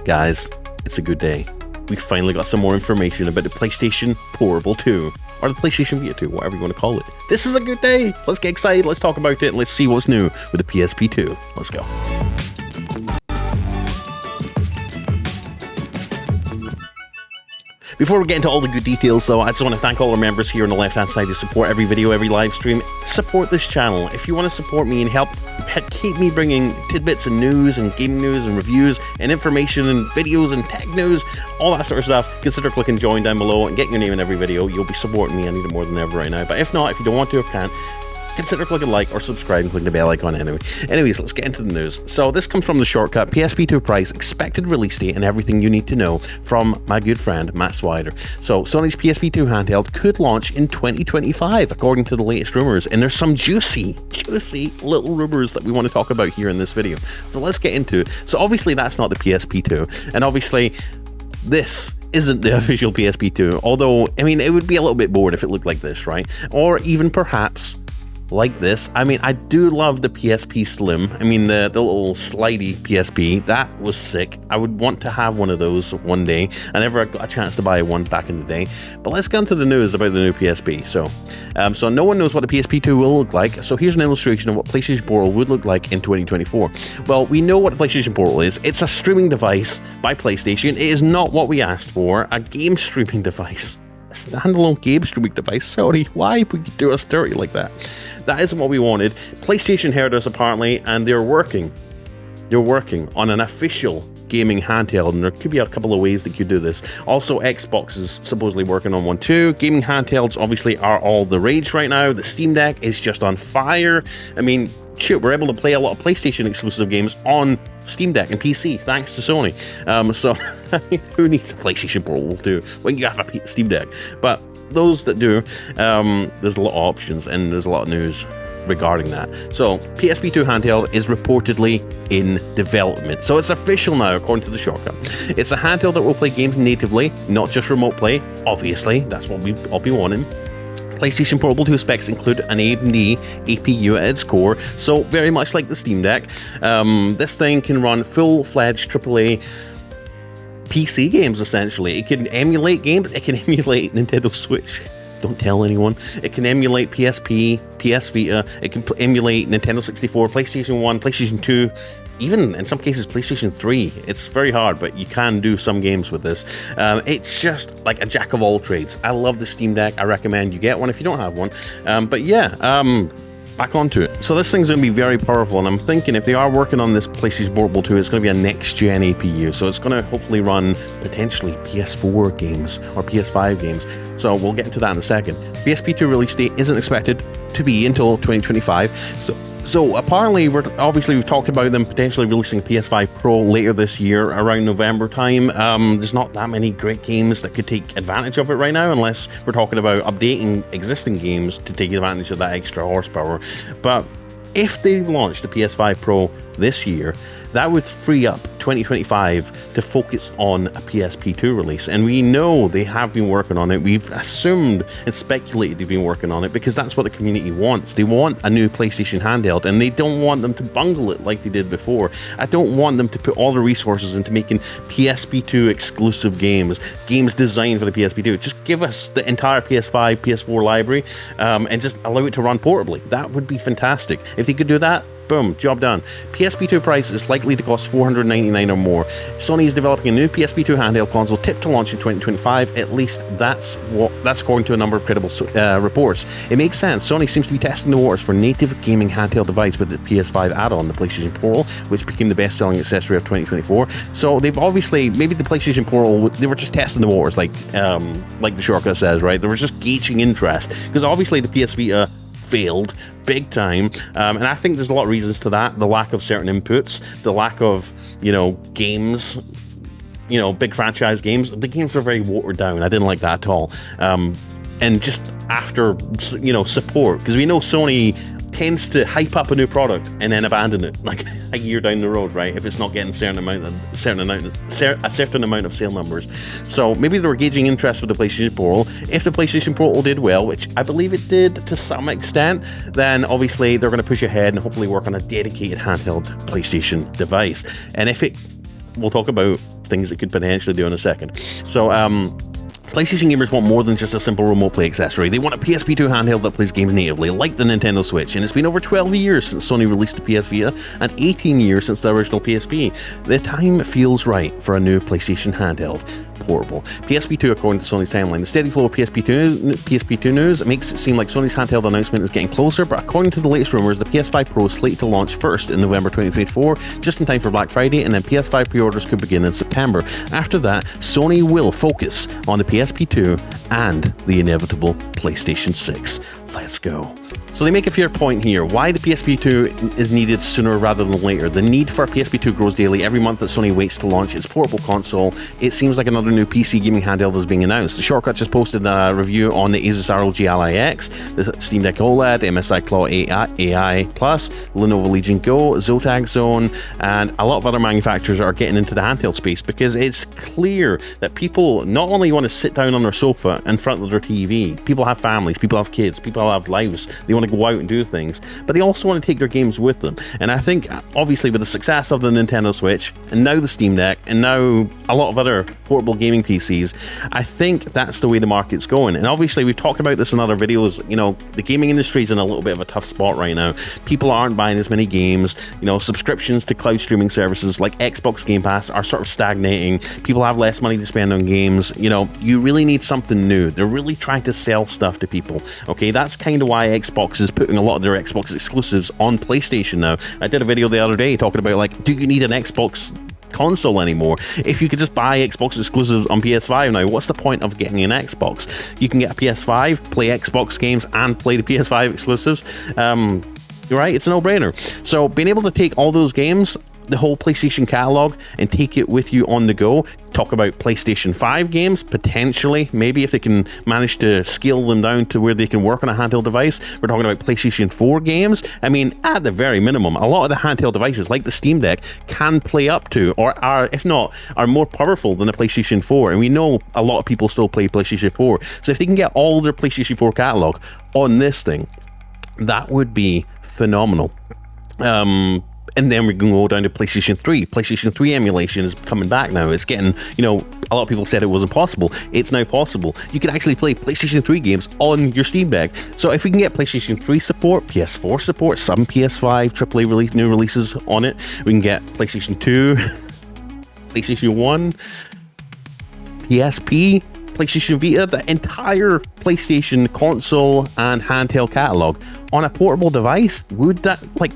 Guys, it's a good day. We finally got some more information about the PlayStation Portable 2, or the PlayStation Vita 2, whatever you want to call it. This is a good day. Let's get excited. Let's talk about it. Let's see what's new with the PSP 2. Let's go. Before we get into all the good details though, I just want to thank all our members here on the left hand side who support every video, every live stream. Support this channel. If you want to support me and help keep me bringing tidbits and news and gaming news and reviews and information and videos and tech news, all that sort of stuff, consider clicking join down below and getting your name in every video. You'll be supporting me. I need it more than ever right now. But if not, if you don't want to or can't, consider clicking like or subscribe and clicking the bell icon anyway. Anyways, let's get into the news. So this comes from the shortcut, PSP 2 price, expected release date, and everything you need to know from my good friend Matt Swider. So Sony's PSP 2 handheld could launch in 2025, according to the latest rumors. And there's some juicy little rumors that we want to talk about here in this video. So let's get into it. So obviously that's not the PSP 2. And obviously this isn't the official PSP 2. Although, I mean, it would be a little bit bored if it looked like this, right? Or even perhaps like this. I mean, I do love the PSP Slim. I mean, the little slidey PSP, that was sick. I would want to have one of those one day. I never got a chance to buy one back in the day. But let's get into the news about the new PSP. So no one knows what the PSP 2 will look like. So here's an illustration of what PlayStation Portal would look like in 2024. Well, we know what the PlayStation Portal is. It's a streaming device by PlayStation. It is not what we asked for, a game streaming device. Standalone game streaming device. Sorry, why would you do us dirty like that? That isn't what we wanted. PlayStation heard us apparently, and they're working on an official gaming handheld, and there could be a couple of ways that you do this. Also, Xbox is supposedly working on one too. Gaming handhelds obviously are all the rage right now. The Steam Deck is just on fire. I mean, shoot, we're able to play a lot of PlayStation exclusive games on Steam Deck and PC, thanks to Sony. So, who needs a PlayStation Portal 2 when you have a Steam Deck? But those that do, there's a lot of options and there's a lot of news regarding that. So, PSP 2 handheld is reportedly in development. So it's official now, according to the shortcut. It's a handheld that will play games natively, not just remote play. Obviously, that's what we've all been wanting. PlayStation Portable 2 specs include an AMD APU at its core, so very much like the Steam Deck. This thing can run full-fledged AAA PC games, essentially. It can emulate games, it can emulate Nintendo Switch. Don't tell anyone. It can emulate PSP, PS Vita, it can emulate Nintendo 64, PlayStation 1, PlayStation 2, even in some cases PlayStation 3. It's very hard, but you can do some games with this. It's just like a jack of all trades. I love the Steam Deck. I recommend you get one if you don't have one. But yeah, back onto it. So this thing's going to be very powerful, and I'm thinking if they are working on this PlayStation Portable 2, it's going to be a next-gen APU, so it's going to hopefully run potentially PS4 games or PS5 games. So we'll get into that in a second. PSP 2 release date isn't expected to be until 2025. So apparently, we've talked about them potentially releasing PS5 Pro later this year, around November time. There's not that many great games that could take advantage of it right now, unless we're talking about updating existing games to take advantage of that extra horsepower. But if they launch the PS5 Pro this year, that would free up 2025 to focus on a PSP 2 release. And we know they have been working on it. We've assumed and speculated they've been working on it because that's what the community wants. They want a new PlayStation handheld, and they don't want them to bungle it like they did before. I don't want them to put all the resources into making PSP 2 exclusive games designed for the PSP 2. Just give us the entire PS5, PS4 library, and just allow it to run portably. That would be fantastic. If they could do that, boom, job done. PSP 2 price is likely to cost $499 or more. Sony is developing a new PSP 2 handheld console tipped to launch in 2025. At least that's according to a number of credible reports. It makes sense. Sony seems to be testing the waters for native gaming handheld device with the PS5 add-on, the PlayStation Portal, which became the best-selling accessory of 2024. So they've obviously, maybe the PlayStation Portal, they were just testing the waters, like the shortcut says, right? They were just gauging interest, because obviously the PS Vita failed big time, and I think there's a lot of reasons to that. The lack of certain inputs, the lack of games, big franchise games. The games were very watered down. I didn't like that at all. And just after support, because we know Sony tends to hype up a new product and then abandon it like a year down the road, right? If it's not getting a certain amount of sale numbers. So maybe they were gauging interest with the PlayStation Portal. If the PlayStation Portal did well, which I believe it did to some extent, then obviously they're going to push ahead and hopefully work on a dedicated handheld PlayStation device. And if it we'll talk about things it could potentially do in a second. So, PlayStation gamers want more than just a simple remote play accessory. They want a PSP2 handheld that plays games natively, like the Nintendo Switch, and it's been over 12 years since Sony released the PS Vita, and 18 years since the original PSP. The time feels right for a new PlayStation handheld. Portable. PSP2, according to Sony's timeline. The steady flow of PSP2 news makes it seem like Sony's handheld announcement is getting closer, but according to the latest rumors, the PS5 Pro is slated to launch first in November 2024, just in time for Black Friday, and then PS5 pre-orders could begin in September. After that, Sony will focus on the PSP2 and the inevitable PlayStation 6. Let's go. So they make a fair point here. Why the PSP2 is needed sooner rather than later. The need for a PSP2 grows daily every month that Sony waits to launch its portable console. It seems like another new PC gaming handheld is being announced. The Shortcut just posted a review on the Asus ROG Ally X, the Steam Deck OLED, MSI Claw AI Plus, Lenovo Legion Go, Zotac Zone, and a lot of other manufacturers are getting into the handheld space because it's clear that people not only want to sit down on their sofa in front of their TV, people have families, people have kids, people have lives, they want to go out and do things, but they also want to take their games with them. And I think obviously with the success of the Nintendo Switch and now the Steam Deck and now a lot of other portable gaming PCs, I think that's the way the market's going. And obviously we've talked about this in other videos, you know, the gaming industry is in a little bit of a tough spot right now. People aren't buying as many games, you know, subscriptions to cloud streaming services like Xbox Game Pass are sort of stagnating. People have less money to spend on games. You know, you really need something new. They're really trying to sell stuff to people. Okay, that's kind of why Xbox is putting a lot of their Xbox exclusives on PlayStation now. I did a video the other day talking about, like, do you need an Xbox console anymore? If you could just buy Xbox exclusives on PS5 now, what's the point of getting an Xbox? You can get a PS5, play Xbox games, and play the PS5 exclusives. Right? It's a no-brainer. So being able to take all those games, the whole PlayStation catalog, and take it with you on the go. Talk about PlayStation 5 games, potentially, maybe if they can manage to scale them down to where they can work on a handheld device. We're talking about PlayStation 4 games. I mean, at the very minimum, a lot of the handheld devices, like the Steam Deck, can play up to, or are, if not, are more powerful than the PlayStation 4. And we know a lot of people still play PlayStation 4. So if they can get all their PlayStation 4 catalog on this thing, that would be phenomenal. And then we can go down to PlayStation 3. PlayStation 3 emulation is coming back now. It's getting, you know, a lot of people said it wasn't possible. It's now possible. You can actually play PlayStation 3 games on your Steam Deck. So if we can get PlayStation 3 support, PS4 support, some PS5 AAA new releases on it, we can get PlayStation 2, PlayStation 1, PSP, PlayStation Vita, the entire PlayStation console and handheld catalog on a portable device. Would that, like,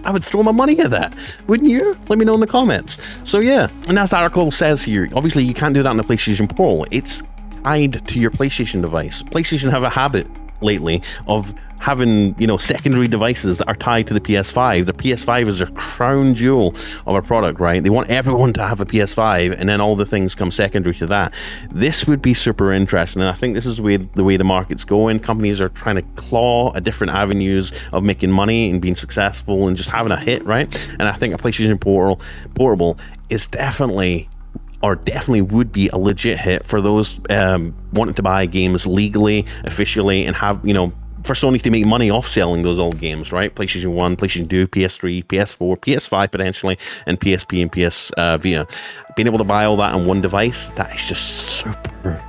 I would throw my money at that, wouldn't you? Let me know in the comments. So yeah, and as the article says here, obviously you can't do that on the PlayStation Pro. It's tied to your PlayStation device. PlayStation have a habit lately of having, you know, secondary devices that are tied to the PS5. The PS5 is their crown jewel of a product, right? They want everyone to have a PS5, and then all the things come secondary to that. This would be super interesting, and I think this is the way the market's going. Companies are trying to claw at different avenues of making money and being successful and just having a hit, right? And I think a PlayStation Portable is definitely would be a legit hit for those wanting to buy games legally, officially, and have, you know, for Sony to make money off selling those old games, right? PlayStation 1, PlayStation 2, PS3, PS4, PS5 potentially, and PSP and PS Vita. Being able to buy all that on one device, that is just super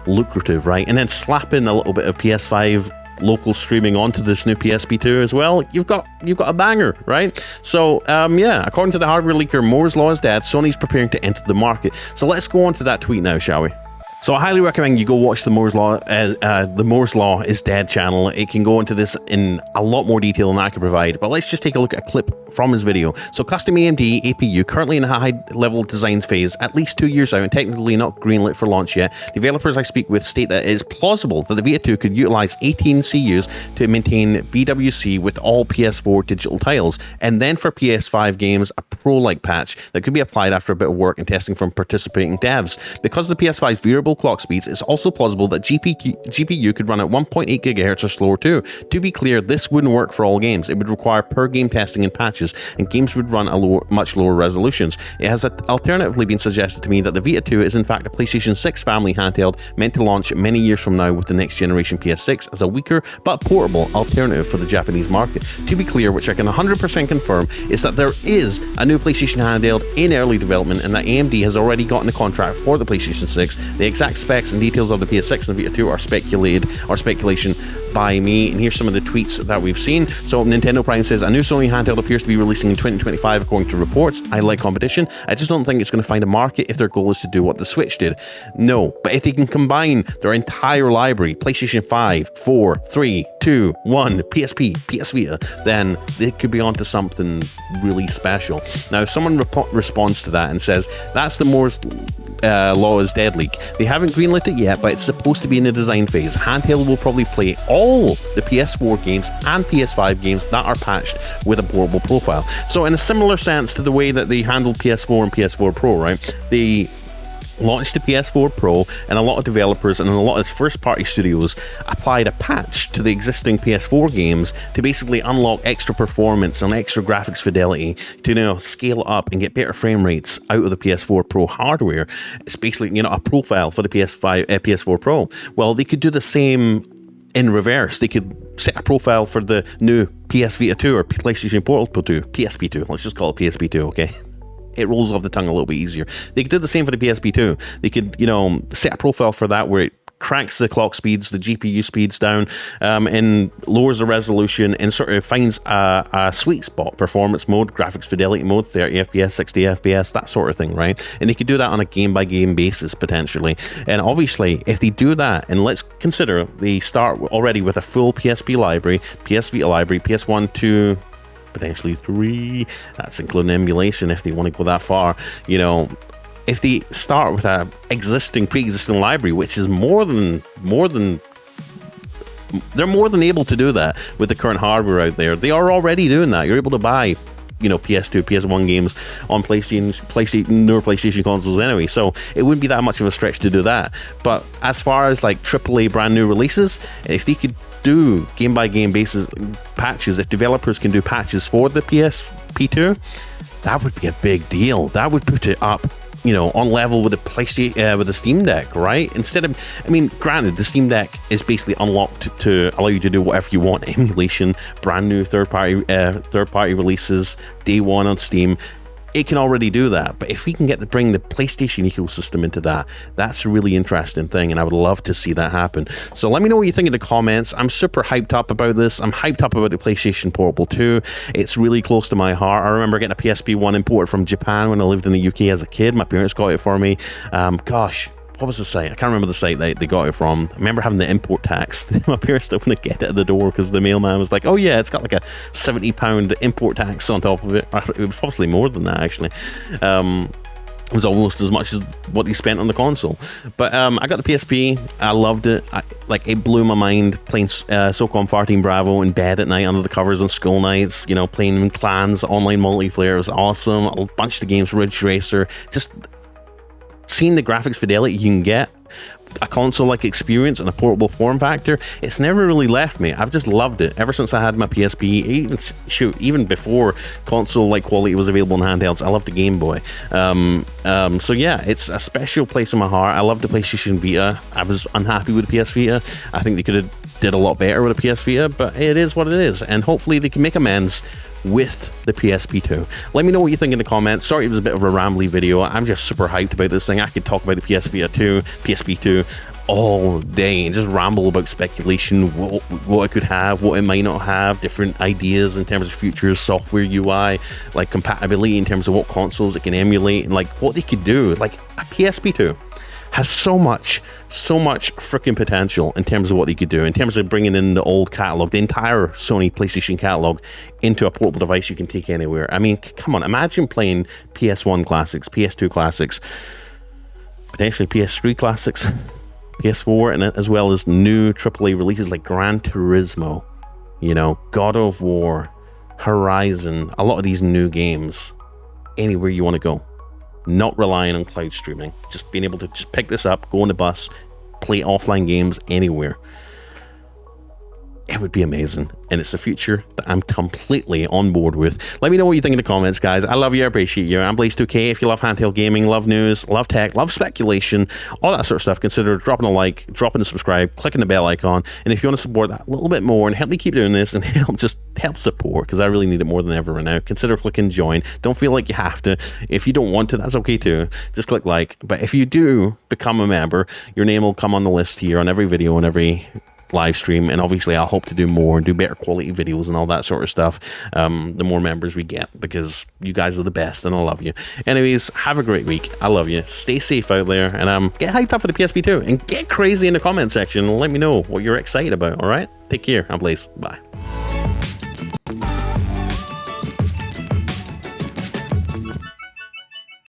lucrative, right? And then slapping a little bit of PS5 local streaming onto this new PSP2 as well, you've got a banger, right? So yeah, according to the hardware leaker Moore's Law is dead, Sony's preparing to enter the market. So let's go on to that tweet now, shall we? So I highly recommend you go watch the Moore's Law is Dead channel. It can go into this in a lot more detail than I can provide, but let's just take a look at a clip from his video. So custom AMD APU, currently in a high-level design phase, at least 2 years out, and technically not greenlit for launch yet. Developers I speak with state that it is plausible that the Vita 2 could utilize 18 CUs to maintain BWC with all PS4 digital titles, and then for PS5 games, a Pro-like patch that could be applied after a bit of work and testing from participating devs. Because the PS5's viewable clock speeds, it's also plausible that GPU could run at 1.8 GHz or slower too. To be clear, this wouldn't work for all games. It would require per-game testing and patches, and games would run at much lower resolutions. It has alternatively been suggested to me that the Vita 2 is in fact a PlayStation 6 family handheld meant to launch many years from now with the next generation PS6 as a weaker but portable alternative for the Japanese market. To be clear, which I can 100% confirm, is that there is a new PlayStation handheld in early development and that AMD has already gotten a contract for the PlayStation 6. The exact specs and details of the PS6 and Vita 2 are speculation by me, and here's some of the tweets that we've seen. So Nintendo Prime says, a new Sony handheld appears to be releasing in 2025 according to reports. I like competition. I just don't think it's going to find a market if their goal is to do what the Switch did. No, but if they can combine their entire library, PlayStation 5, 4, 3, 2, 1, PSP, PS Vita, then they could be onto something really special. Now, if someone responds to that and says, that's the Moore's Law is dead leak. They haven't greenlit it yet, but it's supposed to be in the design phase. Handheld will probably play all the PS4 games and PS5 games that are patched with a portable profile. So in a similar sense to the way that they handled PS4 and PS4 Pro, right? They launched the PS4 Pro, and a lot of developers and a lot of first-party studios applied a patch to the existing PS4 games to basically unlock extra performance and extra graphics fidelity to, you know, scale up and get better frame rates out of the PS4 Pro hardware. It's basically, you know, a profile for the PS4 Pro. Well, they could do the same in reverse. They could set a profile for the new PS Vita 2 or PlayStation Portable 2, PSP 2. Let's just call it PSP 2, okay? It rolls off the tongue a little bit easier. They could do the same for the PSP 2. They could, you know, set a profile for that where it cranks the clock speeds, the GPU speeds down, and lowers the resolution and sort of finds a sweet spot, performance mode, graphics fidelity mode, 30 FPS, 60 FPS, that sort of thing, right? And they could do that on a game-by-game basis, potentially. And obviously, if they do that, and let's consider they start already with a full PSP library, PS Vita library, PS1, 2, potentially 3, that's including emulation if they want to go that far, you know. If they start with a pre-existing library, which is they're more than able to do that with the current hardware out there. They are already doing that. You're able to buy, you know, PS2, PS1 games on newer PlayStation consoles anyway, so it wouldn't be that much of a stretch to do that. But as far as like AAA brand new releases, if they could do game by game basis patches, if developers can do patches for the PSP 2, that would be a big deal. That would put it up, you know, on level with the PlayStation, with the Steam Deck, right? Instead of, I mean, granted, the Steam Deck is basically unlocked to allow you to do whatever you want, emulation, brand new third-party releases, day one on Steam. It can already do that, but if we can bring the PlayStation ecosystem into that, that's a really interesting thing, and I would love to see that happen. So let me know what you think in the comments. I'm super hyped up about this. I'm hyped up about the PlayStation Portable 2. It's really close to my heart. I remember getting a PSP 1 imported from Japan when I lived in the UK as a kid. My parents got it for me. Gosh, what was the site? I can't remember the site that they got it from. I remember having the import tax. My parents didn't want to get it at the door because the mailman was like, oh yeah, it's got like a £70 import tax on top of it. It was probably more than that, actually. It was almost as much as what he spent on the console. But I got the PSP. I loved it. It blew my mind playing SOCOM 14 Bravo in bed at night under the covers on school nights, you know, playing in clans, online multiplayer. It was awesome. A bunch of games, Ridge Racer, just seeing the graphics fidelity you can get, a console-like experience and a portable form factor, it's never really left me. I've just loved it ever since I had my PSP. Even before console-like quality was available in handhelds, I loved the Game Boy. So yeah, it's a special place in my heart. I love the PlayStation Vita. I was unhappy with the PS Vita. I think they could have did a lot better with the PS Vita, but it is what it is, and hopefully they can make amends with the PSP 2. Let me know what you think in the comments. Sorry it was a bit of a rambly video. I'm just super hyped about this thing. I could talk about the PS Vita 2, PSP 2 all day and just ramble about speculation, what it could have, what it might not have, different ideas in terms of features, software, UI, like compatibility in terms of what consoles it can emulate, and like what they could do. Like a PSP 2 has so much freaking potential in terms of what they could do, in terms of bringing in the old catalog, the entire Sony PlayStation catalog into a portable device you can take anywhere. I mean, come on, imagine playing PS1 classics, PS2 classics, potentially PS3 classics, PS4, and as well as new AAA releases like Gran Turismo, you know, God of War, Horizon, a lot of these new games, anywhere you want to go. not relying on cloud streaming, just being able to just pick this up, go on the bus, play offline games anywhere. It would be amazing, and it's a future that I'm completely on board with. Let me know what you think in the comments, guys. I love you, I appreciate you. I'm Blaze2K. If you love handheld gaming, love news, love tech, love speculation, all that sort of stuff, consider dropping a like, dropping a subscribe, clicking the bell icon, and if you want to support that a little bit more and help me keep doing this and help support, because I really need it more than ever right now, consider clicking join. Don't feel like you have to. If you don't want to, that's okay too. Just click like. But if you do become a member, your name will come on the list here on every video and every live stream, and obviously I'll hope to do more and do better quality videos and all that sort of stuff the more members we get, because you guys are the best and I love you. Anyways, have a great week. I love you. Stay safe out there, and get hyped up for the PSP 2 and get crazy in the comment section and let me know what you're excited about. All right, take care. I'm Blaze. Bye.